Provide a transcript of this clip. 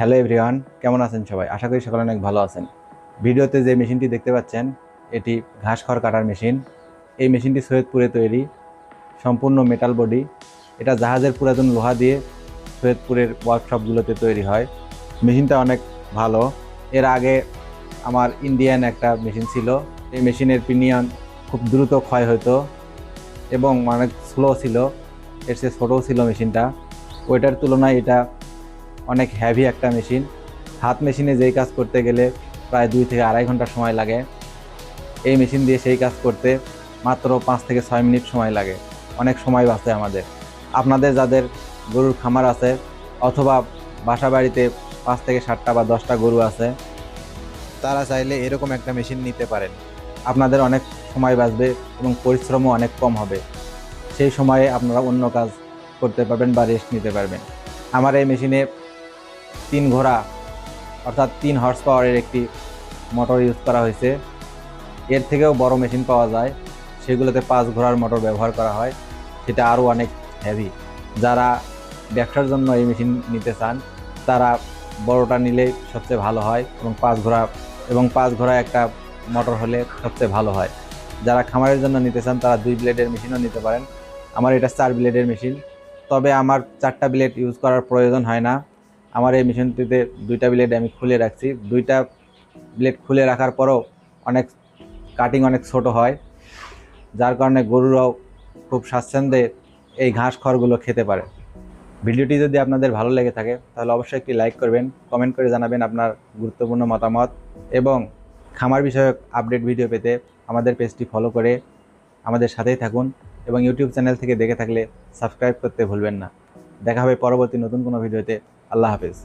Hello everyone, কেমন আছেন সবাই? আশা করি সকলে অনেক ভালো আছেন। ভিডিওতে যে মেশিনটি দেখতে পাচ্ছেন এটি ঘাস খড় কাটার মেশিন। এই মেশিনটি সৈয়দপুরে তৈরি, সম্পূর্ণ মেটাল বডি। এটা জাহাজের পুরাতন লোহা দিয়ে সৈয়দপুরের ওয়ার্কশপগুলোতে তৈরি হয়। মেশিনটা অনেক ভালো। এর আগে আমার ইন্ডিয়ান একটা মেশিন ছিল। এই মেশিনের পিনিয়ন খুব দ্রুত ক্ষয় হতো এবং অনেক স্লো ছিল। এর চেয়ে ছোটও ছিল মেশিনটা। ওইটার তুলনায় এটা অনেক হেভি একটা মেশিন। হাত মেশিনে যেই কাজ করতে গেলে প্রায় 2 থেকে 2.5 ঘন্টা সময় লাগে, এই মেশিন দিয়ে সেই কাজ করতে মাত্র 5 থেকে 6 মিনিট সময় লাগে। অনেক সময় বাঁচে আমাদের। আপনাদের যাদের গরুর খামার আছে অথবা বাসা বাড়িতে 5 থেকে 7টা বা 10টা গরু আছে, তারা চাইলে এরকম একটা মেশিন নিতে পারেন। আপনাদের অনেক সময় বাঁচবে এবং পরিশ্রমও অনেক কম হবে। সেই সময়ে আপনারা অন্য কাজ করতে পারবেন বা রেস্ট নিতে পারবেন। আমার এই মেশিনে 3 ঘোড়া অর্থাৎ 3 হর্স পাওয়ারের একটি মোটর ইউজ করা হয়েছে। এর থেকেও বড় মেশিন পাওয়া যায়, সেগুলোতে 5 ঘোড়ার মোটর ব্যবহার করা হয়, সেটা আরও অনেক হেভি। যারা ব্যবসার জন্য এই মেশিন নিতে চান তারা বড়টা নিলেই সবচেয়ে ভালো হয় এবং 5 ঘোড়া একটা মোটর হলে সবচেয়ে ভালো হয়। যারা খামারের জন্য নিতে চান তারা 2 ব্লেডের মেশিনও নিতে পারেন। আমার এটা 4 ব্লেডের মেশিন, তবে আমার 4টা ব্লেড ইউজ করার প্রয়োজন হয় না। আমার এই মেশিনটিতে 2টা ব্লেড আমি খুলে রাখছি। 2টা ব্লেড খুলে রাখার পরও অনেক কাটিং অনেক ছোট হয়, যার কারণে গরুরাও খুব স্বাচ্ছন্দ্যে এই ঘাস খড়গুলো খেতে পারে। ভিডিওটি যদি আপনাদের ভালো লেগে থাকে তাহলে অবশ্যই একটি লাইক করবেন, কমেন্ট করে জানাবেন আপনার গুরুত্বপূর্ণ মতামত এবং খামার বিষয়ক আপডেট ভিডিও পেতে আমাদের পেজটি ফলো করে আমাদের সাথেই থাকুন এবং ইউটিউব চ্যানেল থেকে দেখে থাকলে সাবস্ক্রাইব করতে ভুলবেন না। দেখা হবে পরবর্তী নতুন কোনো ভিডিওতে। আল্লাহ হাফেজ।